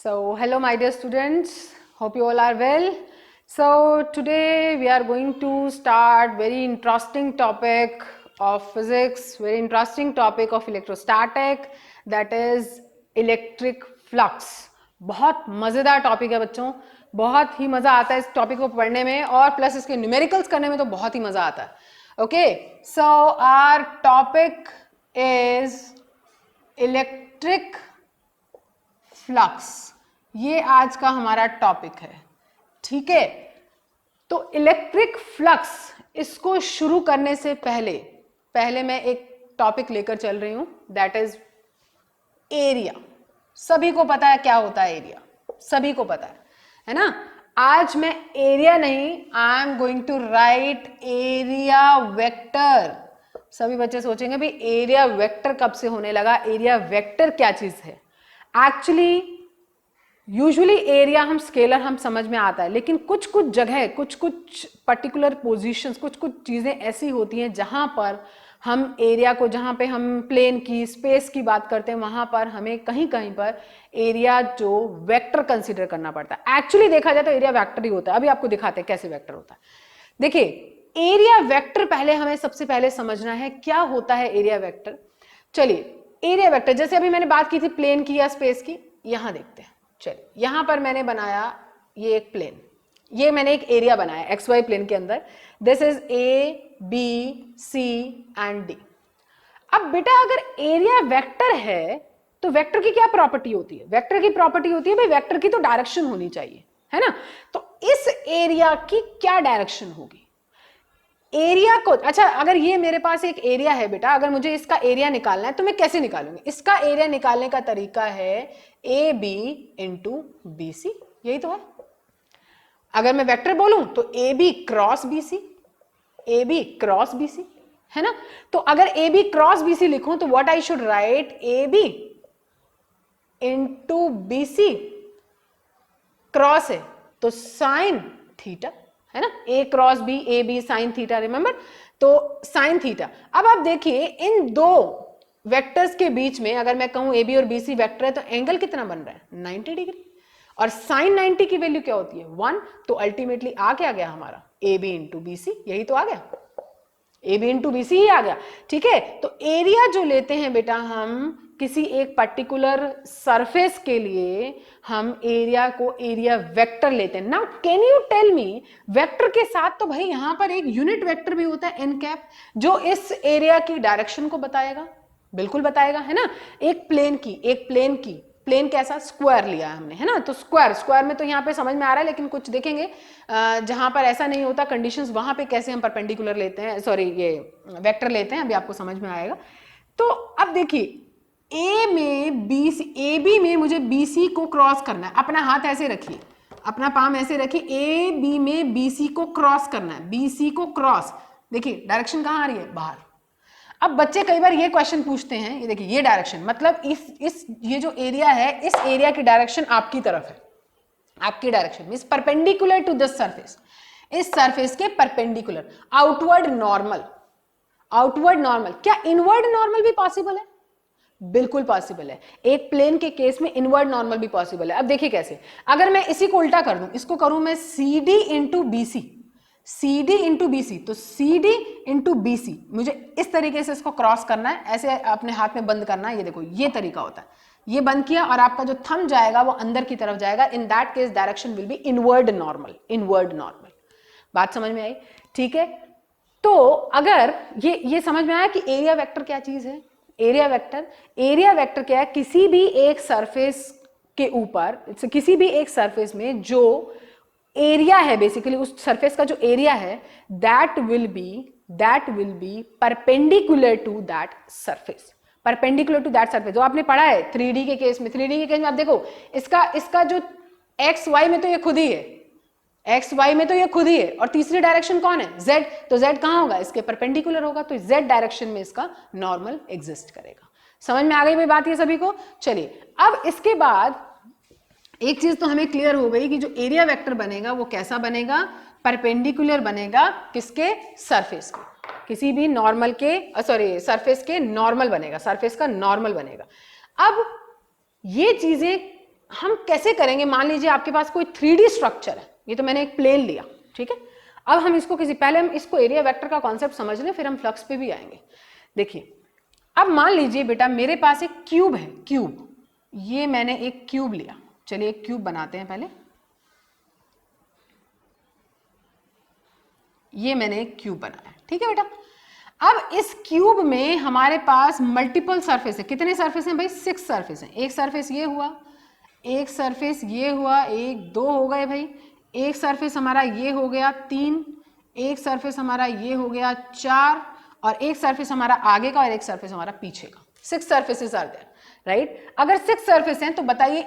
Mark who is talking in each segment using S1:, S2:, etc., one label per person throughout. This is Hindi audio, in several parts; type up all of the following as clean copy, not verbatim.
S1: So, hello my dear students, hope you all are well. So, today we are going to start very interesting topic of physics, very interesting topic of electrostatic, that is electric flux. बहुत मज़ेदार टॉपिक है बच्चों, बहुत ही मज़ा आता है इस टॉपिक को पढ़ने में और प्लस इसके न्यूमेरिकल्स करने में तो बहुत ही मज़ा आता है. Okay, so our topic is electric flux. ये आज का हमारा टॉपिक है. ठीक है, तो इलेक्ट्रिक फ्लक्स इसको शुरू करने से पहले मैं एक टॉपिक लेकर चल रही हूं, दैट इज एरिया. सभी को पता है क्या होता है एरिया, सभी को पता है ना. आज मैं एरिया नहीं, I am going to write area vector. सभी बच्चे सोचेंगे भाई एरिया वेक्टर कब से होने लगा, एरिया वेक्टर क्या चीज है. एक्चुअली यूजुअली एरिया हम स्केलर हम समझ में आता है, लेकिन कुछ कुछ जगह कुछ पर्टिकुलर पोजीशंस कुछ चीजें ऐसी होती हैं जहां पर हम एरिया को, जहां पे हम प्लेन की स्पेस की बात करते हैं, वहां पर हमें कहीं कहीं पर एरिया जो वेक्टर कंसीडर करना पड़ता है. एक्चुअली देखा जाए तो एरिया वेक्टर ही होता है. अभी आपको दिखाते हैं कैसे वेक्टर होता है. देखिए, एरिया वेक्टर पहले हमें सबसे पहले समझना है क्या होता है एरिया वेक्टर. चलिए, एरिया वेक्टर जैसे अभी मैंने बात की थी प्लेन की या स्पेस की, यहां देखते हैं. चलिए, यहां पर मैंने बनाया ये एक प्लेन, ये मैंने एक एरिया बनाया एक्स वाई प्लेन के अंदर. This is A B C and D. अब बेटा अगर एरिया वेक्टर है तो वेक्टर की क्या प्रॉपर्टी होती है? वेक्टर की प्रॉपर्टी होती है भाई वेक्टर की तो डायरेक्शन होनी चाहिए, है ना. तो इस एरिया की क्या डायरेक्शन होगी? एरिया को, अच्छा अगर ये मेरे पास एक एरिया है बेटा, अगर मुझे इसका एरिया निकालना है तो मैं कैसे निकालूंगी? इसका एरिया निकालने का तरीका है A B into B C. यही तो है. अगर मैं वेक्टर बोलूं तो A B cross B C, A B cross B C, है ना. तो अगर A B cross B C लिखूं तो what I should write, A B into B C. Cross है तो साइन थीटा, है ना. A cross B, A B sine theta, remember. तो साइन थीटा. अब आप देखिए इन दो वेक्टर्स के बीच में अगर मैं कहूं ए बी और बी सी वेक्टर है तो एंगल कितना बन रहा है? 90 डिग्री. और साइन 90 की वैल्यू क्या होती है? 1. तो अल्टीमेटली आ क्या गया हमारा? A B into B C. यही तो आ गया, A B into B C ही आ गया. ठीक है, तो एरिया जो लेते हैं बेटा हम किसी एक पर्टिकुलर सरफेस के लिए, हम एरिया को एरिया वेक्टर लेते हैं. Now can you tell me, vector के साथ तो भाई यहां पर एक यूनिट वेक्टर भी होता है एन कैप, जो इस एरिया की डायरेक्शन को बताएगा. बिल्कुल बताएगा, है ना. एक प्लेन की प्लेन कैसा? स्क्वायर लिया है हमने, है ना. तो स्क्वायर में तो यहाँ पे समझ में आ रहा है, लेकिन कुछ देखेंगे जहां पर ऐसा नहीं होता कंडीशंस, वहां पे कैसे हम परपेंडिकुलर लेते हैं, सॉरी ये वेक्टर लेते हैं, अभी आपको समझ में आएगा. तो अब देखिए ए में बी सी, ए बी में मुझे बी सी को क्रॉस करना है. अपना हाथ ऐसे रखिए, अपना पाम ऐसे रखिए, ए बी में बी सी को क्रॉस करना है. बी सी को क्रॉस, देखिए डायरेक्शन कहाँ आ रही है? बाहर. अब बच्चे कई बार ये क्वेश्चन पूछते हैं, ये देखिए ये डायरेक्शन मतलब इस ये जो एरिया है, इस एरिया की डायरेक्शन आपकी तरफ है. आपकी direction means perpendicular to this surface, इस सरफेस के perpendicular. Outward normal, outward normal. क्या इनवर्ड नॉर्मल भी पॉसिबल है? बिल्कुल पॉसिबल है. एक प्लेन के केस में इनवर्ड नॉर्मल भी पॉसिबल है. अब देखिए कैसे, अगर मैं इसी को उल्टा कर दूं, इसको करूं मैं C D into B C, C D into B C, तो C D into B C, मुझे इस तरीके से इसको क्रॉस करना है, ऐसे अपने हाथ में बंद करना है. ये देखो ये तरीका होता है. ये बंद किया और आपका जो थंब जाएगा वो अंदर की तरफ जाएगा. In that case direction will be inward normal, inward normal. बात समझ में आई? ठीक है, तो अगर ये समझ में आया कि एरिया वेक्टर क्या चीज है. एरिया वेक्टर क्या है? किसी भी एक सरफेस के ऊपर, किसी भी एक सरफेस में जो एरिया है, बेसिकली उस सरफेस का जो एरिया है, that will be perpendicular to that surface. Perpendicular to that surface जो आपने पढ़ा है 3D के केस में. 3D के केस में आप देखो इसका जो एक्स वाई में तो ये खुद ही है, एक्स वाई में तो ये खुद ही है, और तीसरी डायरेक्शन कौन है? जेड. तो जेड कहां होगा? इसके परपेंडिकुलर होगा. तो जेड डायरेक्शन में इसका नॉर्मल एग्जिस्ट करेगा. समझ में आ गई भाई बात ये सभी को? चलिए, अब इसके बाद एक चीज तो हमें क्लियर हो गई कि जो एरिया वेक्टर बनेगा वो कैसा बनेगा? परपेंडिकुलर बनेगा. किसके? सरफेस के, किसी भी नॉर्मल के, सॉरी सरफेस के नॉर्मल बनेगा, सरफेस का नॉर्मल बनेगा. अब ये चीजें हम कैसे करेंगे, मान लीजिए आपके पास कोई 3D स्ट्रक्चर है, ये तो मैंने एक प्लेन लिया, ठीक है। अब हम इसको पहले हम इसको एरिया वेक्टर का कॉन्सेप्ट समझ लें, फिर हम फ्लक्स पे भी आएंगे। देखिए अब मान लीजिए बेटा मेरे पास एक क्यूब है, क्यूब, ये मैंने एक क्यूब लिया, चलिए एक क्यूब बनाते हैं पहले। ये मैंने एक क्यूब बनाया, ठीक है बेटा। अब इस क्यूब में हमारे पास मल्टीपल सरफेस है, कितने सरफेस हैं भाई, 6 सरफेस हैं। एक सरफेस ये हुआ, एक सरफेस ये हुआ, एक 2 हो गए भाई, एक सरफेस हमारा ये हो गया 3, एक सरफेस हमारा ये हो गया 4, और एक सरफेस हमारा आगे का और एक सरफेस हमारा पीछे का। 6 सर्फेसेस आर देयर, राइट। अगर 6 सरफेस हैं तो बताइए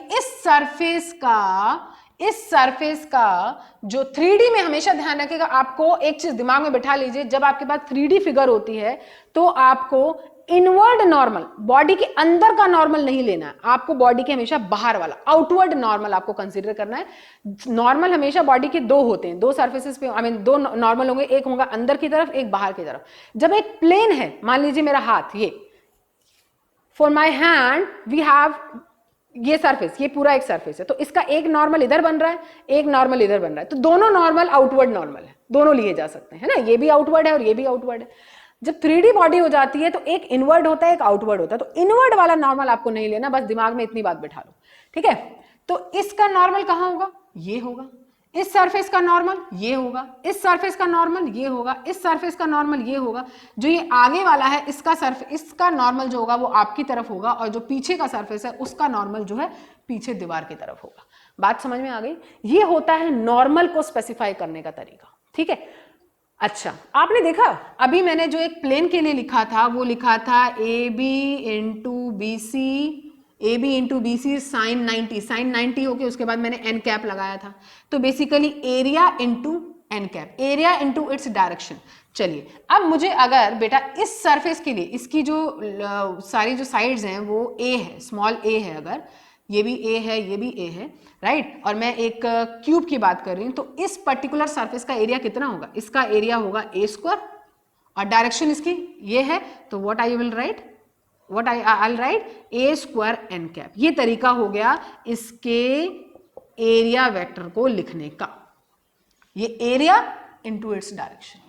S1: इस सरफेस का जो 3D में हमेशा ध्यान रखिएगा, आपको एक चीज दिमाग में बिठा लीजिए, जब आपके पास 3D फिगर होती है तो आपको इनवर्ड नॉर्मल, बॉडी के अंदर का नॉर्मल नहीं लेना है, आपको बॉडी के हमेशा बाहर वाला आउटवर्ड नॉर्मल आपको कंसीडर करना है। नॉर्मल हमेशा बॉडी के 2 होते हैं, 2 सरफेसेस पे, 2 नॉर्मल होंगे, एक होगा अंदर की तरफ, एक बाहर की तरफ। जब एक प्लेन है, मान लीजिए मेरा हाथ, ये for my hand we have ये सरफेस, ये पूरा एक सरफेस है, तो इसका एक नॉर्मल इधर बन रहा है, एक नॉर्मल इधर बन रहा है, तो दोनों नॉर्मल आउटवर्ड नॉर्मल है, दोनों लिए जा सकते हैं, है ना। ये भी आउटवर्ड है और ये भी आउटवर्ड है। जब 3D बॉडी हो जाती है तो एक इनवर्ड होता है, एक आउटवर्ड होता है, तो इनवर्ड वाला नॉर्मल आपको नहीं लेना, बस दिमाग में इतनी बात बिठा लो, ठीक है। तो इसका नॉर्मल कहां होगा, ये होगा, इस सरफेस का नॉर्मल ये होगा, इस सरफेस का नॉर्मल ये होगा, इस सरफेस का नॉर्मल ये होगा, जो ये आगे वाला है इसका नॉर्मल जो होगा वो आपकी तरफ होगा, और जो पीछे का सरफेस है उसका नॉर्मल जो है पीछे दीवार की तरफ होगा। बात समझ में आ गई। ये होता है नॉर्मल को स्पेसिफाई करने का तरीका, ठीक है। अच्छा, आपने देखा अभी मैंने जो एक प्लेन के लिए लिखा था वो लिखा था AB into B C sine 90 होके उसके बाद मैंने एन कैप लगाया था, तो basically area into N cap, area into its direction. चलिए अब मुझे अगर बेटा इस सरफेस के लिए इसकी जो सारी जो साइड्स हैं वो ए है, स्मॉल ए है, अगर ये भी ए है, ये भी ए है, राइट, और मैं एक क्यूब की बात कर रही हूं, तो इस पर्टिकुलर सरफेस का एरिया कितना होगा, इसका एरिया होगा ए स्क्वायर, और डायरेक्शन इसकी ये है, तो what I will write, I'll write a square n cap। ये तरीका हो गया इसके एरिया वेक्टर को लिखने का, ये एरिया इनटू इट्स डायरेक्शन।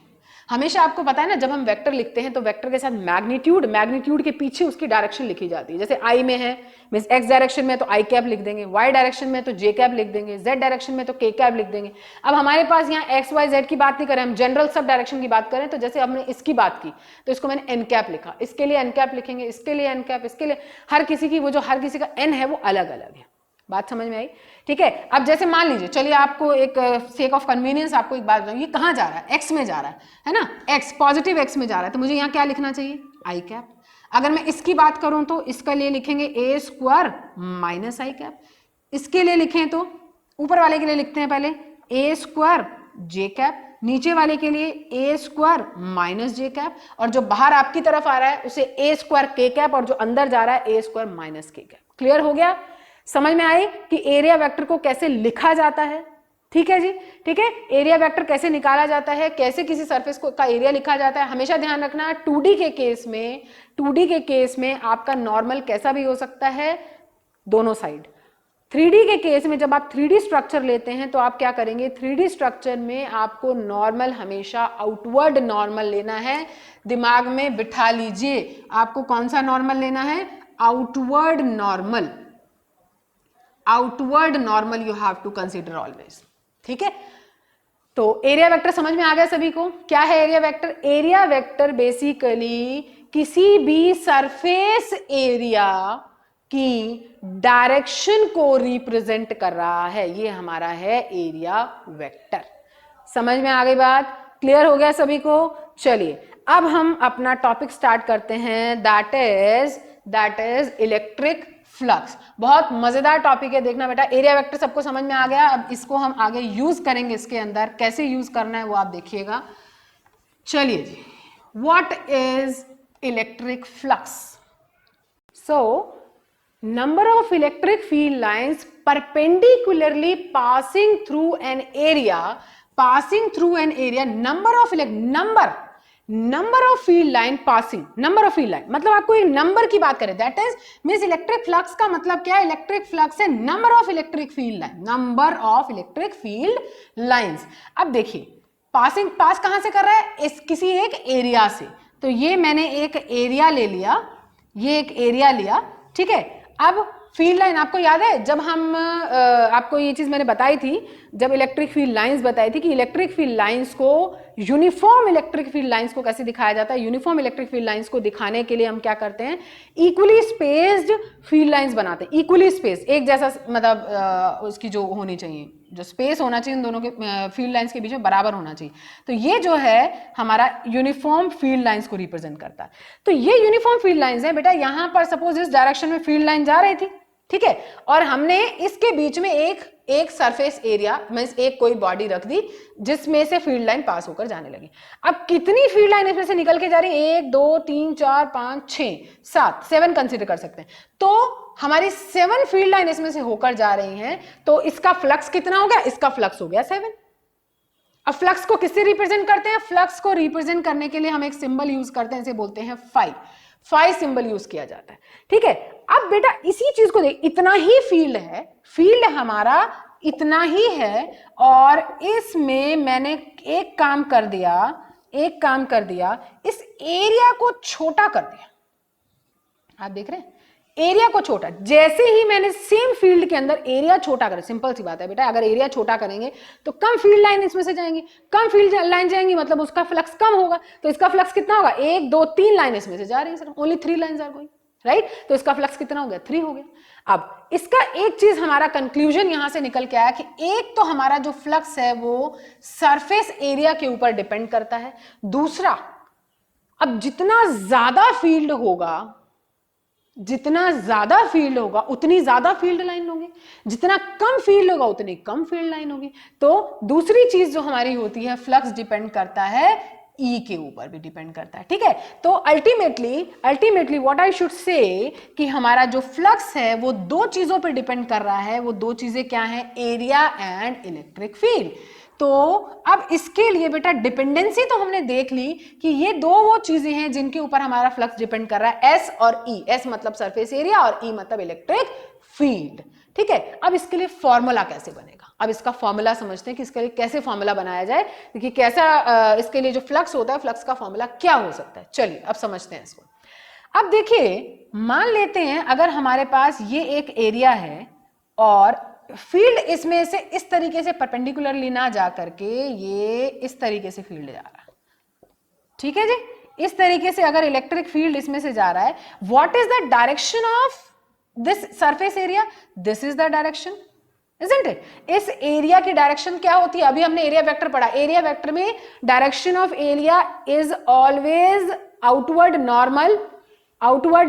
S1: हमेशा आपको पता है ना, जब हम वेक्टर लिखते हैं तो वेक्टर के साथ मैग्नीट्यूड के पीछे उसकी डायरेक्शन लिखी जाती है। जैसे आई में है, मींस एक्स डायरेक्शन में तो आई कैप लिख देंगे, वाई डायरेक्शन में तो जे कैप लिख देंगे, जेड डायरेक्शन में तो के कैप लिख देंगे। अब हमारे पास यहाँ एक्स वाई जेड की बात नहीं करें, हम जनरल सब डायरेक्शन की बात करें, तो जैसे हमने इसकी बात की तो इसको मैंने एन कैप लिखा, इसके लिए एन कैप लिखेंगे, इसके लिए एन कैप, इसके लिए, हर किसी की वो जो हर किसी का एन है वो अलग अलग है। बात समझ में आई, ठीक है। अब जैसे मान लीजिए, चलिए आपको एक सेक ऑफ कन्वीनियंस आपको एक बात बताऊं, ये कहाँ जा रहा है, एक्स में जा रहा है ना, एक्स पॉजिटिव एक्स में जा रहा है, तो मुझे यहाँ क्या लिखना चाहिए, आई कैप। अगर मैं इसकी बात करूं तो इसके लिए लिखेंगे ए स्क्वायर माइनस आई कैप, इसके लिए लिखें तो ऊपर वाले के लिए लिखते हैं पहले ए स्क्वायर जे कैप, नीचे वाले के लिए ए स्क्वायर माइनस जे कैप, और जो बाहर आपकी तरफ आ रहा है उसे ए स्क्वायर के कैप, और जो अंदर जा रहा है ए स्क्वायर माइनस के कैप। क्लियर हो गया, समझ में आई कि एरिया वेक्टर को कैसे लिखा जाता है, ठीक है जी, ठीक है। एरिया वेक्टर कैसे निकाला जाता है, कैसे किसी सरफेस का एरिया लिखा जाता है। हमेशा ध्यान रखना 2D के केस में आपका नॉर्मल कैसा भी हो सकता है, दोनों साइड। 3D के केस में जब आप 3D स्ट्रक्चर लेते हैं तो आप क्या करेंगे, 3D स्ट्रक्चर में आपको नॉर्मल हमेशा आउटवर्ड नॉर्मल लेना है। दिमाग में बिठा लीजिए, आपको कौन सा नॉर्मल लेना है, outward normal you have to consider always, ठीक है। तो एरिया वेक्टर समझ में आ गया सभी को, क्या है area vector. Area vector basically किसी भी सरफेस एरिया की डायरेक्शन को रिप्रेजेंट कर रहा है, ये हमारा है एरिया वेक्टर। समझ में आ गई बात, क्लियर हो गया सभी को। चलिए अब हम अपना टॉपिक स्टार्ट करते हैं, दैट इज इलेक्ट्रिक फ्लक्स। बहुत मजेदार टॉपिक है, देखना बेटा। एरिया वेक्टर सबको समझ में आ गया, अब इसको हम आगे यूज करेंगे, इसके अंदर कैसे यूज करना है वो आप देखिएगा। चलिए जी, what is electric flux. So number of electric field lines perpendicularly passing through an area, number number of field line passing, number of field line मतलब आपको एक नंबर की बात करें, that is means electric flux का मतलब क्या है, इलेक्ट्रिक फ्लक्स है number of electric field line, number of electric field lines. अब देखिए पासिंग, पास कहां से कर रहा है, इस किसी एक एरिया से, तो ये मैंने एक एरिया ले लिया, ये एक एरिया लिया, ठीक है। अब फील्ड लाइन आपको याद है जब हम आपको ये चीज मैंने बताई थी, जब इलेक्ट्रिक फील्ड लाइंस बताई थी कि इलेक्ट्रिक फील्ड लाइंस को, यूनिफॉर्म इलेक्ट्रिक फील्ड लाइंस को कैसे दिखाया जाता है, यूनिफॉर्म इलेक्ट्रिक फील्ड लाइंस को दिखाने के लिए हम क्या करते हैं, इक्वली स्पेस्ड फील्ड लाइंस बनाते हैं, इक्वली स्पेस, एक जैसा मतलब उसकी जो होनी चाहिए, जो स्पेस होना चाहिए उन दोनों के फील्ड लाइंस के बीच में बराबर होना चाहिए। तो ये जो है हमारा यूनिफॉर्म फील्ड लाइंस को रिप्रेजेंट करता है। तो ये यूनिफॉर्म फील्ड लाइंस है बेटा, यहां पर सपोज इस डायरेक्शन में फील्ड लाइन जा रही थी, ठीक है, और हमने इसके बीच में एक सरफेस एरिया मींस एक कोई बॉडी रख दी जिसमें से फील्ड लाइन पास होकर जाने लगी। अब कितनी फील्ड लाइन इसमें से निकल के जा रही है, 1 2 3 4 5 6 7 7 कंसीडर कर सकते हैं। तो हमारी 7 फील्ड लाइन इसमें से होकर जा रही हैं, तो इसका फ्लक्स कितना हो गया, इसका फ्लक्स हो गया 7। अब फ्लक्स को किससे रिप्रेजेंट करते हैं, फ्लक्स को रिप्रेजेंट करने के लिए हम एक सिंबल यूज करते हैं, इसे बोलते हैं फाई सिंबल यूज किया जाता है, ठीक है। अब बेटा इसी चीज को देख, इतना ही फील्ड है, फील्ड हमारा इतना ही है, और इसमें मैंने एक काम कर दिया, इस एरिया को छोटा कर दिया। आप देख रहे हैं एरिया को छोटा, जैसे ही मैंने सेम फील्ड के अंदर एरिया छोटा करें, सिंपल सी बात है बेटा, अगर एरिया छोटा करेंगे तो कम फील्ड लाइन इसमें से जाएंगी, कम फील्ड लाइन जाएंगी मतलब उसका फ्लक्स कम होगा, तो इसका फ्लक्स कितना होगा, 1 2 3 लाइन इसमें से जा रही है sir, only 3 lines are going, right, तो इसका फ्लक्स कितना हो गया, 3 हो गया। अब इसका एक चीज हमारा कंक्लूजन यहां से निकल के आया कि एक तो हमारा जो फ्लक्स है वो सरफेस एरिया के ऊपर डिपेंड करता है, दूसरा अब जितना ज्यादा फील्ड होगा उतनी ज्यादा फील्ड लाइन होगी, जितना कम फील्ड होगा उतनी कम फील्ड लाइन होगी। तो दूसरी चीज जो हमारी होती है, फ्लक्स डिपेंड करता है ई के ऊपर भी डिपेंड करता है, ठीक है। तो ultimately what I should say कि हमारा जो फ्लक्स है वो 2 चीजों पर डिपेंड कर रहा है, वो 2 चीजें क्या है, एरिया एंड इलेक्ट्रिक फील्ड। तो अब इसके लिए बेटा डिपेंडेंसी तो हमने देख ली कि ये 2 वो चीजें हैं जिनके ऊपर हमारा फ्लक्स डिपेंड कर रहा है, एस और ई, एस मतलब सरफेस एरिया और ई मतलब इलेक्ट्रिक फील्ड, ठीक है। अब इसके लिए फॉर्मूला कैसे बनेगा, अब इसका फॉर्मूला समझते हैं कि इसके लिए कैसे फॉर्मूला बनाया जाए, क्योंकि कैसा इसके लिए जो फ्लक्स होता है, फ्लक्स का फॉर्मूला क्या हो सकता है, चलिए अब समझते हैं इसको। अब देखिए मान लेते हैं अगर हमारे पास ये एक एरिया है और फील्ड इसमें से इस तरीके से परपेंडिकुलरली ना जा करके ये इस तरीके से फील्ड जा रहा है, ठीक है जी, इस तरीके से अगर इलेक्ट्रिक फील्ड इसमें से जा रहा है, what is the direction of this surface area, this is the direction, isn't it. इस एरिया की डायरेक्शन क्या होती है, अभी हमने एरिया वेक्टर पढ़ा, एरिया वेक्टर में direction of area is always outward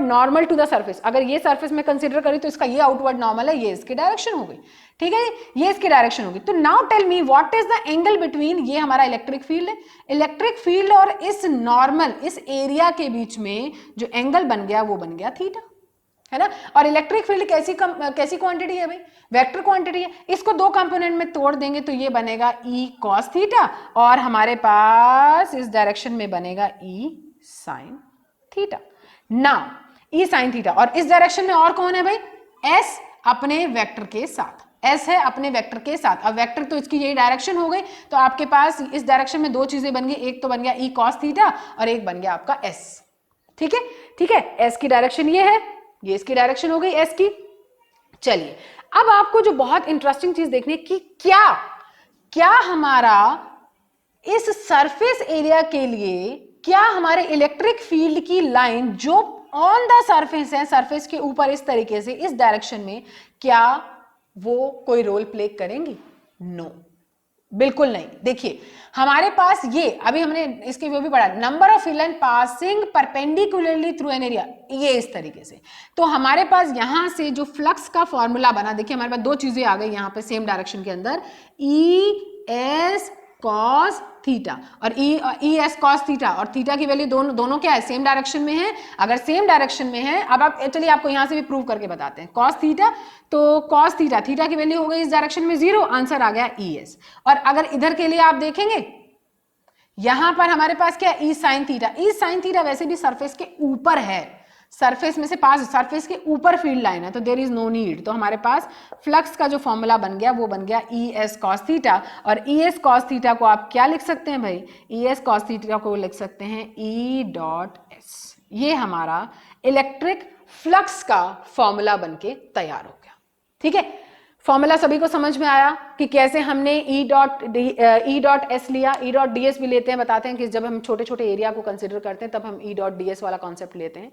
S1: normal to the surface. अगर ये सरफेस में कंसीडर करी तो इसका ये आउटवर्ड नॉर्मल है, ये इसकी डायरेक्शन हो गई, ठीक है, ये इसकी डायरेक्शन होगी। तो now tell me what is the angle between, ये हमारा इलेक्ट्रिक फील्ड है, इलेक्ट्रिक फील्ड और इस नॉर्मल, इस एरिया के बीच में जो एंगल बन गया वो बन गया थीटा, है ना। और इलेक्ट्रिक फील्ड कैसी क्वांटिटी है भाई, वेक्टर क्वांटिटी है, इसको 2 कंपोनेंट में तोड़ देंगे तो ये बनेगा E cos थीटा, और हमारे पास इस डायरेक्शन में बनेगा E sin theta. Now E sin theta, और इस डायरेक्शन में और कौन है भाई, S अपने वेक्टर के साथ, S है अपने वेक्टर के साथ। अब वेक्टर तो इसकी यही डायरेक्शन हो गई, तो आपके पास इस डायरेक्शन में 2 चीजें बन गई, एक तो बन गया E cos थीटा और एक बन गया आपका S, ठीक है, ठीक है। S की डायरेक्शन ये है, ये इसकी डायरेक्शन हो गई S की। चलिए अब आपको जो बहुत इंटरेस्टिंग चीज देखनी है कि क्या हमारा इस सरफेस एरिया के लिए, क्या हमारे इलेक्ट्रिक फील्ड की लाइन जो ऑन द सरफेस है, सरफेस के ऊपर इस तरीके से इस डायरेक्शन में, क्या वो कोई रोल प्ले करेंगी, नो, बिल्कुल नहीं। देखिए हमारे पास ये अभी हमने इसके वो भी पढ़ा, number of field line passing perpendicularly through an area, ये इस तरीके से। तो हमारे पास यहां से जो फ्लक्स का फॉर्मूला बना, देखिए हमारे पास 2 चीजें आ गई यहां पे सेम डायरेक्शन के अंदर, ई एस कॉस थीटा और ई एस कॉस थीटा, और थीटा की वैल्यू दोनों क्या है, सेम डायरेक्शन में है। अगर सेम डायरेक्शन में है, अब आप चलिए आपको यहां से भी प्रूव करके बताते हैं, कॉस थीटा, तो कॉस थीटा, थीटा की वैल्यू हो गई इस डायरेक्शन में 0, आंसर आ गया ई एस। और अगर इधर के लिए आप देखेंगे, यहां पर हमारे पास क्या ई साइन थीटा, ई साइन थीटा वैसे भी सरफेस के ऊपर है, सरफेस में से पास, सरफेस के ऊपर फील्ड लाइन है, तो देयर इज नो नीड। तो हमारे पास फ्लक्स का जो फॉर्मूला बन गया वो बन गया ई एस कॉस थीटा, और ई एस कॉस थीटा को आप क्या लिख सकते हैं भाई, ई एस कॉस थीटा को लिख सकते हैं ई डॉट एस। ये हमारा इलेक्ट्रिक फ्लक्स का फॉर्मूला बन के तैयार हो गया। ठीक है, फॉर्मूला सभी को समझ में आया कि कैसे हमने ई डॉट एस लिया, ई डॉट डी एस भी लेते हैं, बताते हैं कि जब हम छोटे छोटे एरिया को कंसिडर करते हैं तब हम ई डॉट डी एस वाला कॉन्सेप्ट लेते हैं।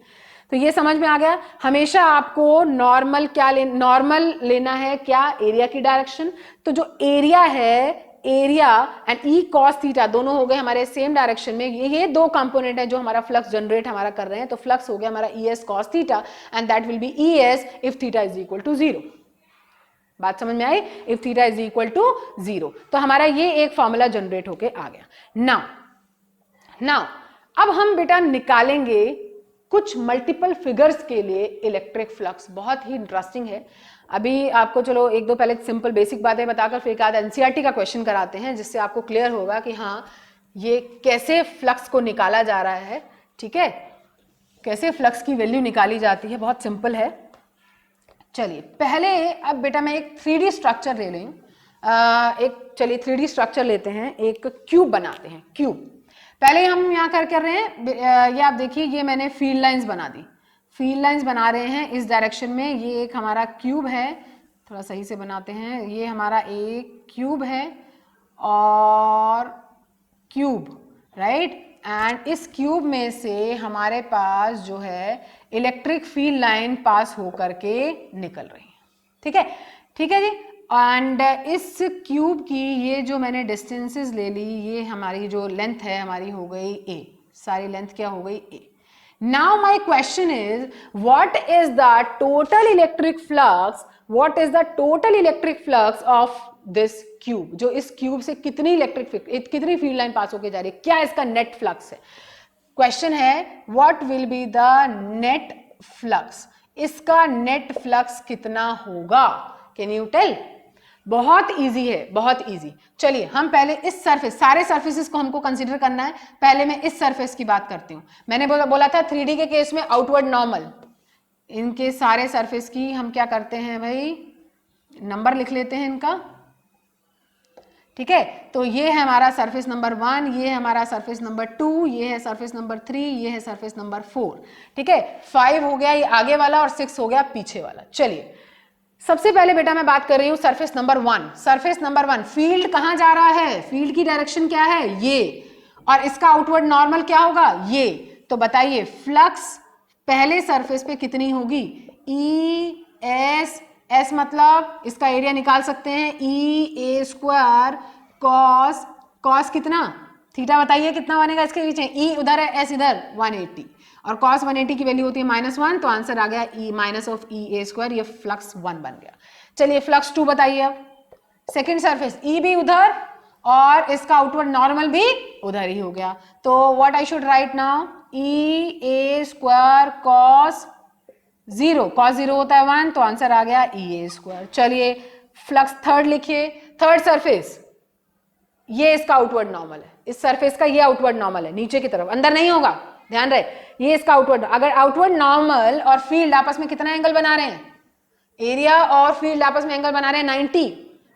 S1: तो ये समझ में आ गया। हमेशा आपको नॉर्मल क्या नॉर्मल लेना है, क्या एरिया की डायरेक्शन। तो जो एरिया है, area and E cos theta दोनों हो गए हमारे सेम डायरेक्शन में, ये दो कंपोनेंट है जो हमारा फ्लक्स जनरेट हमारा कर रहे हैं। तो फ्लक्स हो गया हमारा E S cos theta and that will be E S if theta is equal to 0। बात समझ में आई, if theta is equal to 0। तो हमारा ये एक फॉर्मूला जनरेट होके आ गया। नाउ अब हम बेटा निकालेंगे कुछ मल्टीपल फिगर्स के लिए इलेक्ट्रिक फ्लक्स। बहुत ही इंटरेस्टिंग है। अभी आपको चलो एक दो पहले सिंपल बेसिक बातें बताकर फिर एक आध एनसीईआरटी का क्वेश्चन कराते हैं, जिससे आपको क्लियर होगा कि हाँ ये कैसे फ्लक्स को निकाला जा रहा है। ठीक है, कैसे फ्लक्स की वैल्यू निकाली जाती है, बहुत सिंपल है। चलिए पहले अब बेटा मैं एक 3D स्ट्रक्चर ले लूँ, चलिए 3D स्ट्रक्चर लेते हैं, एक क्यूब बनाते हैं। क्यूब पहले हम यहाँ कर रहे हैं, ये आप देखिए, ये मैंने फील्ड लाइंस बना दी, फील्ड लाइंस बना रहे हैं इस डायरेक्शन में। ये एक हमारा क्यूब है, थोड़ा सही से बनाते हैं, ये हमारा एक क्यूब है और क्यूब, राइट। एंड इस क्यूब में से हमारे पास जो है इलेक्ट्रिक फील्ड लाइन पास होकर के निकल रही है। ठीक है, ठीक है जी। एंड इस क्यूब की ये जो मैंने डिस्टेंसेस ले ली, ये हमारी जो लेंथ है हमारी हो गई ए, सारी लेंथ क्या हो गई a. Now my question is what is the total electric flux, what is the total electric flux of this cube. जो इस क्यूब से कितनी कितनी फील्ड लाइन पास होके जा रही है, क्या इसका नेट फ्लक्स है। क्वेश्चन है what will be the net flux, इसका नेट फ्लक्स कितना होगा, कैन यू टेल। बहुत इजी है, बहुत इजी। चलिए हम पहले इस सरफेस, सारे सरफेसेस को हमको कंसीडर करना है। पहले मैं इस सरफेस की बात करती हूँ। मैंने बोला था 3D के केस में आउटवर्ड नॉर्मल, इनके सारे सरफेस की हम क्या करते हैं भाई, नंबर लिख लेते हैं इनका। ठीक है, तो ये है हमारा सरफेस नंबर 1, ये है हमारा सरफेस नंबर 2, ये है सरफेस नंबर 3, ये है सरफेस नंबर 4। ठीक है, 5 हो गया ये आगे वाला और 6 हो गया पीछे वाला। चलिए सबसे पहले बेटा मैं बात कर रही हूं surface number 1। Surface number 1 field कहां जा रहा है, फील्ड की डायरेक्शन क्या है ये, और इसका आउटवर्ड नॉर्मल क्या होगा ये। तो बताइए फ्लक्स पहले सरफेस पे कितनी होगी, ई एस, एस मतलब इसका एरिया निकाल सकते हैं, ई ए स्क्वायर कॉस, कॉस कितना थीटा, बताइए कितना बनेगा इसके पीछे, ई उधर है एस इधर 180, और कॉस 180 की वैल्यू होती है -1, तो आंसर आ गया E minus of E a square, ये फ्लक्स 1 बन गया। चलिए फ्लक्स 2 बताइए। अब सेकेंड सरफेस ई भी उधर और इसका आउटवर्ड नॉर्मल भी उधर ही हो गया, तो what I should write now, E a square cos 0, cos 0 होता है 1, तो आंसर आ गया ई ए स्क्वायर। चलिए फ्लक्स थर्ड लिखिए, थर्ड सरफेस, ये इसका आउटवर्ड नॉर्मल है, इस सरफेस का ये आउटवर्ड नॉर्मल है, नीचे की तरफ, अंदर नहीं होगा, ध्यान रहे, ये इसका आउटवर्ड। अगर आउटवर्ड नॉर्मल और फील्ड आपस में कितना एंगल बना रहे हैं, एरिया और फील्ड आपस में एंगल बना रहे हैं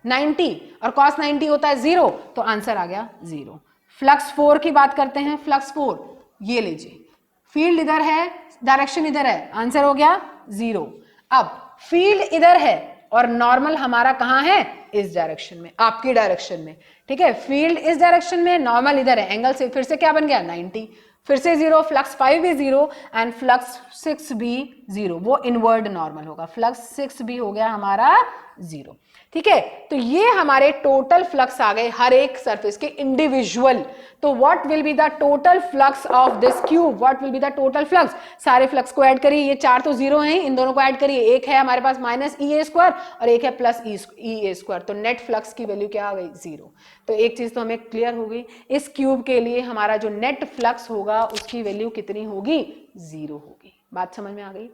S1: 90 और cos 90 होता है 0, तो आंसर आ गया 0। फ्लक्स 4 की बात करते हैं। फ्लक्स 4 ये लीजिए, फील्ड इधर है, डायरेक्शन इधर है, आंसर हो गया 0। अब फील्ड इधर है और नॉर्मल हमारा कहां है, इस डायरेक्शन में, आपकी डायरेक्शन में। ठीक है, फील्ड इस डायरेक्शन में, नॉर्मल इधर है, एंगल से फिर से क्या बन गया 90, फिर से 0, फ्लक्स 5 भी 0 एंड फ्लक्स 6 भी 0, वो इनवर्ड नॉर्मल होगा, फ्लक्स 6 भी हो गया हमारा 0। ठीक है, तो ये हमारे टोटल फ्लक्स आ गए हर एक सरफेस के इंडिविजुअल। तो what will be the total flux of this cube, what will be the total flux, सारे फ्लक्स को ऐड करिए, ये 4 तो 0 हैं, इन दोनों को ऐड करिए, एक है हमारे पास माइनस ई ए स्क्वायर और एक है प्लस ई ए स्क्वायर, तो नेट फ्लक्स की वैल्यू क्या आ गई 0। तो एक चीज तो हमें क्लियर हो गई, इस क्यूब के लिए हमारा जो नेट फ्लक्स होगा उसकी वैल्यू कितनी होगी, 0 होगी। बात समझ में आ गई।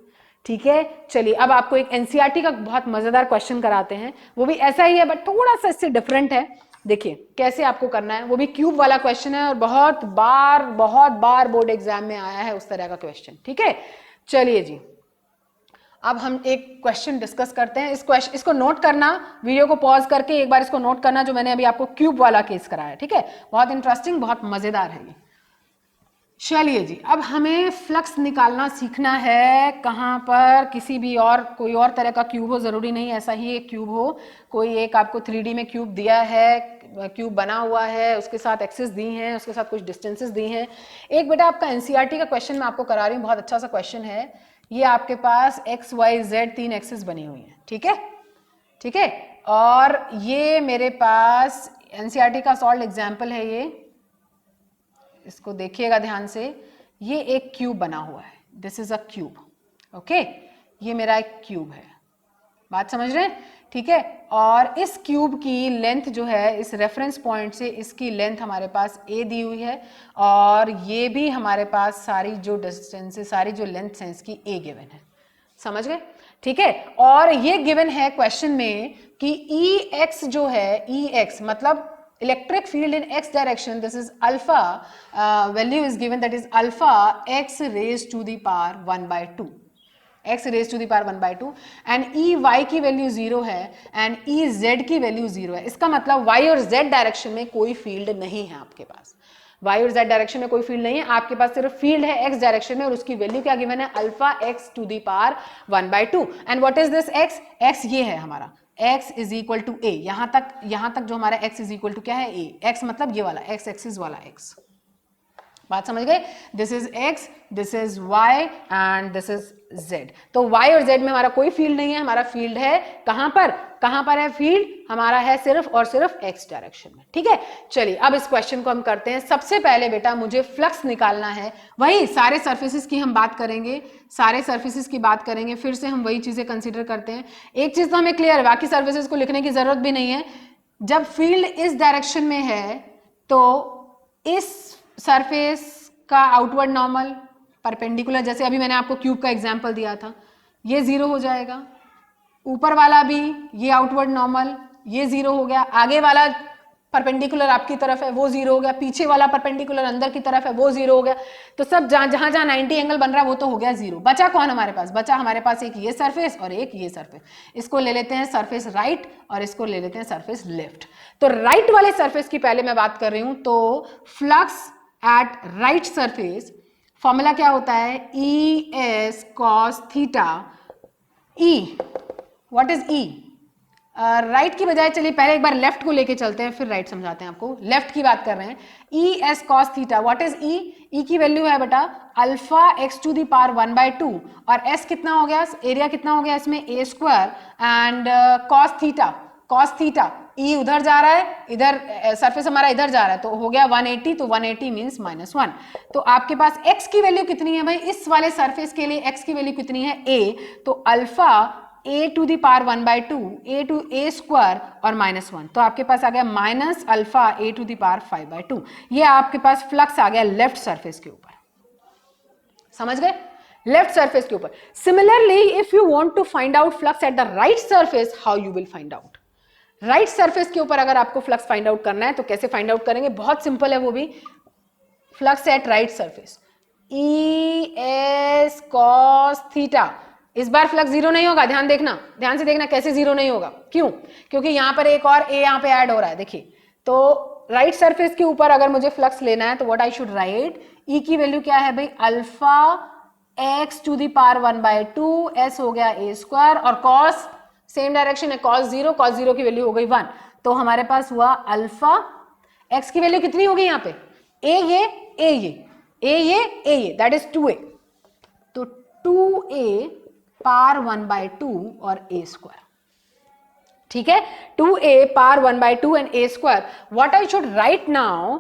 S1: ठीक है, चलिए अब आपको एक एनसीईआरटी का बहुत मजेदार क्वेश्चन कराते हैं, वो भी ऐसा ही है बट थोड़ा सा इससे डिफरेंट है। देखिए कैसे आपको करना है, वो भी क्यूब वाला क्वेश्चन है और बहुत बार बोर्ड एग्जाम में आया है उस तरह का क्वेश्चन। ठीक है, चलिए जी अब हम एक क्वेश्चन डिस्कस करते हैं। इसको नोट करना, वीडियो को पॉज करके एक बार इसको नोट करना, जो मैंने अभी आपको क्यूब वाला केस कराया। ठीक है, बहुत इंटरेस्टिंग, बहुत मजेदार है ये। चलिए जी, अब हमें फ्लक्स निकालना सीखना है। कहाँ पर किसी भी और कोई और तरह का क्यूब हो, जरूरी नहीं ऐसा ही एक क्यूब हो, कोई एक आपको 3D में क्यूब दिया है, क्यूब बना हुआ है, उसके साथ एक्सिस दी हैं, उसके साथ कुछ डिस्टेंसेस दी हैं। एक बेटा आपका एनसीईआरटी का क्वेश्चन मैं आपको करा रही हूँ, बहुत अच्छा सा क्वेश्चन है ये। आपके पास एक्स वाई जेड 3 एक्सिस बनी हुई है। ठीक है, ठीक है, और ये मेरे पास एनसीईआरटी का सॉल्व एग्जाम्पल है ये, इसको देखिएगा ध्यान से। ये एक क्यूब बना हुआ है, this is a cube. Okay, ये मेरा एक क्यूब है, बात समझ रहे हैं? ठीक है, और इस क्यूब की लेंथ जो है, इस रेफरेंस पॉइंट से इसकी लेंथ हमारे पास a दी हुई है, और ये भी हमारे पास सारी जो डिस्टेंस, सारी जो लेंथ है इसकी a गिवन है। समझ गए? ठीक है, और ये गिवन है क्वेश्चन में कि Ex जो है, Ex मतलब electric field in x direction, this is alpha value is given, that is alpha x raised to the power 1/2, x raised to the power 1/2, and y की वैल्यू 0 है and z की वैल्यू 0 है। इसका मतलब y और z डायरेक्शन में कोई फील्ड नहीं है आपके पास, y और z डायरेक्शन में कोई फील्ड नहीं है आपके पास, सिर्फ फील्ड है x डायरेक्शन में, और उसकी वैल्यू क्या गिवन है, alpha x to the power 1/2। And what is this x? x ये है हमारा, x is equal to a। यहां तक जो हमारा x इज इक्वल टू क्या है, a। x मतलब ये वाला x एक्सिस वाला x। बात समझ गए? This is x, this is y and this is z। तो y और z में हमारा कोई फील्ड नहीं है, हमारा फील्ड है कहां पर है फील्ड हमारा, है सिर्फ और सिर्फ x डायरेक्शन में। ठीक है, चलिए अब इस क्वेश्चन को हम करते हैं। सबसे पहले बेटा मुझे फ्लक्स निकालना है, वही सारे सरफेसेस की हम बात करेंगे, सारे सरफेसेस की बात करेंगे, फिर से हम वही चीजें कंसीडर करते हैं। एक चीज तो हमें क्लियर है, बाकी सरफेसेस को लिखने की जरूरत भी नहीं है। जब फील्ड इस डायरेक्शन में है तो इस सरफेस का आउटवर्ड नॉर्मल परपेंडिकुलर, जैसे अभी मैंने आपको क्यूब का एग्जांपल दिया था, ये 0 हो जाएगा। ऊपर वाला भी ये आउटवर्ड नॉर्मल, ये 0 हो गया। आगे वाला परपेंडिकुलर आपकी तरफ है वो 0 हो गया, पीछे वाला परपेंडिकुलर अंदर की तरफ है वो 0 हो गया। तो सब जहां जहां 90 एंगल बन रहा है वो तो हो गया 0। बचा कौन हमारे पास? बचा हमारे पास एक ये सरफेस और एक ये सरफेस। इसको ले लेते हैं सरफेस राइट और इसको ले लेते हैं सरफेस लेफ्ट। तो राइट वाले सरफेस की पहले मैं बात कर रही हूं, तो flux at right surface formula क्या होता है, E S cos theta. E, what is E? Right की बजाय चलिए पहले एक बार लेफ्ट को लेके चलते हैं, फिर राइट समझाते हैं आपको। लेफ्ट की बात कर रहे हैं, E S cos theta. What is E? E की वैल्यू है बेटा alpha x to the power 1/2, और एस कितना हो गया, एरिया कितना हो गया इसमें, ए स्क्वायर, एंड कॉस थीटा ई उधर जा रहा है, इधर सरफेस हमारा इधर जा रहा है, तो हो गया 180, तो 180 मींस -1। तो आपके पास x की वैल्यू कितनी है भाई, इस वाले सरफेस के लिए x की वैल्यू कितनी है, a। तो alpha a to the power 1/2, a to a square और -1, तो आपके पास आ गया minus alpha a to the power 5/2। ये आपके पास फ्लक्स आ गया लेफ्ट सरफेस के ऊपर। समझ गए? लेफ्ट सरफेस के ऊपर। Similarly if you want to find out flux at the right surface, how you will find out? Right surface के ऊपर अगर आपको फ्लक्स फाइंड आउट करना है तो कैसे फाइंड आउट करेंगे, बहुत सिंपल है वो भी। Flux at right surface, E S cos theta. इस बार फ्लक्स 0 नहीं होगा, ध्यान से देखना कैसे 0 नहीं होगा। क्यों? क्योंकि यहां पर एक और a यहां पे ऐड हो रहा है। देखिए, तो राइट सरफेस के ऊपर अगर मुझे फ्लक्स लेना है तो what I should write, E की वैल्यू क्या है भाई, alpha x to the power 1/2, S हो गया a स्क्वायर, और कॉस सेम डायरेक्शन है, cos 0 की वैल्यू हो गई 1। तो हमारे पास हुआ अल्फा x की वैल्यू कितनी होगी यहाँ पे, a ये दैट इज 2a, तो 2a पावर 1/2 और a स्क्वायर। ठीक है, 2a power 1/2 and a square. What I should write now,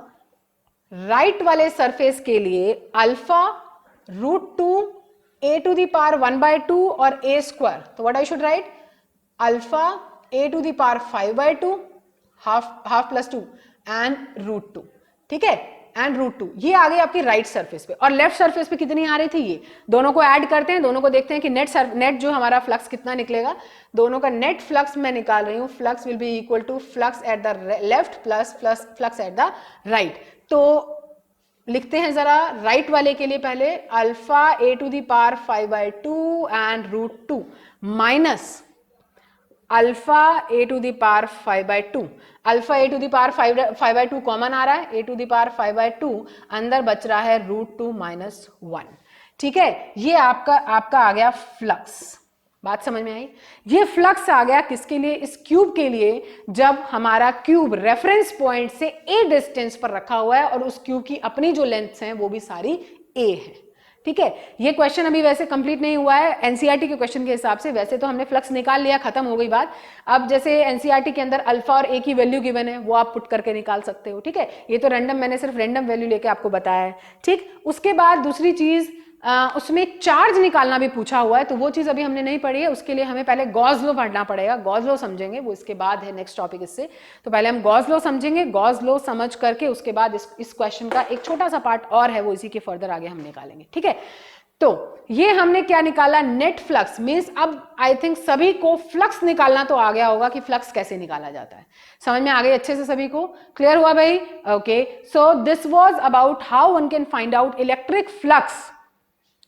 S1: right वाले सरफेस के लिए alpha √2 a to the power 1/2 और a स्क्वायर। तो what I should write, alpha a to the power 5/2 half plus 2 and √2। ठीक है, एंड √2, ये आ गई आपकी राइट सरफेस पे, और लेफ्ट सरफेस पे कितनी आ रही थी, ये दोनों को ऐड करते हैं, दोनों को देखते हैं कि नेट जो हमारा फ्लक्स कितना निकलेगा, दोनों का नेट फ्लक्स मैं निकाल रही हूँ, flux will be equal to flux at the left plus flux at the right. तो लिखते हैं जरा राइट वाले के लिए पहले, alpha a⁵ 5/2 and √2 minus alpha a⁵ 5/2, alpha a⁵ 5/2 common आ रहा है, a⁵ 5/2 अंदर बच रहा है √2 माइनस 1। ठीक है, ये आपका आ गया फ्लक्स। बात समझ में आई? ये फ्लक्स आ गया किसके लिए, इस क्यूब के लिए, जब हमारा क्यूब रेफरेंस पॉइंट से a डिस्टेंस पर रखा हुआ है और उस क्यूब की अपनी जो लेंथ है वो भी सारी a है। ठीक है, ये क्वेश्चन अभी वैसे कंप्लीट नहीं हुआ है एनसीईआरटी के क्वेश्चन के हिसाब से, वैसे तो हमने फ्लक्स निकाल लिया, खत्म हो गई बात। अब जैसे एनसीईआरटी के अंदर अल्फा और ए की वैल्यू गिवन है, वो आप पुट करके निकाल सकते हो। ठीक है, ये तो रैंडम, मैंने सिर्फ रैंडम वैल्यू लेके आपको बताया है। ठीक, उसके बाद दूसरी चीज, उसमें चार्ज निकालना भी पूछा हुआ है, तो वो चीज अभी हमने नहीं पढ़ी है, उसके लिए हमें पहले गॉस लॉ पढ़ना पड़ेगा। गॉस लॉ समझेंगे, वो इसके बाद है नेक्स्ट टॉपिक इससे, तो पहले हम गॉस लॉ समझेंगे, गॉस लॉ समझ करके उसके बाद इस क्वेश्चन का एक छोटा सा पार्ट और है, वो इसी के फर्दर आगे हम निकालेंगे। ठीक है, तो ये हमने क्या निकाला, नेट फ्लक्स, मींस अब आई थिंक सभी को फ्लक्स निकालना तो आ गया होगा कि फ्लक्स कैसे निकाला जाता है। समझ में आ गई अच्छे से, सभी को क्लियर हुआ भाई? Okay, so this was about how one can find out electric flux,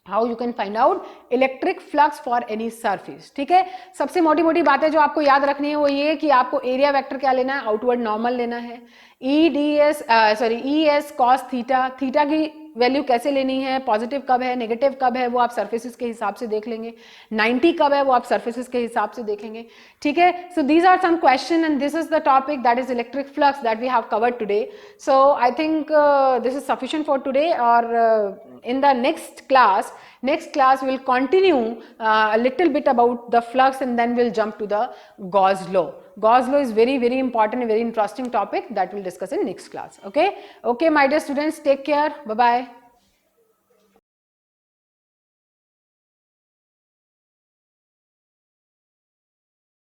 S1: how you can find out electric flux for any surface. ठीक है, सबसे मोटी मोटी बातें जो आपको याद रखनी है वो ये कि आपको एरिया वेक्टर क्या लेना है, आउटवर्ड नॉर्मल लेना है, ES cos थीटा, थीटा की वैल्यू कैसे लेनी है, पॉजिटिव कब है, नेगेटिव कब है, वो आप सरफेसेस के हिसाब से देख लेंगे, 90 कब है वो आप सरफेसेस के हिसाब से देखेंगे। ठीक है, so these are some question and this is the topic that is electric flux that we have covered today. So I think this is sufficient for today, और in the next class we'll continue a little bit about the flux and then we'll jump to the Gauss law. Gauss law is very very important, a very interesting topic that we'll discuss in next class. Okay, my dear students, take care, bye bye.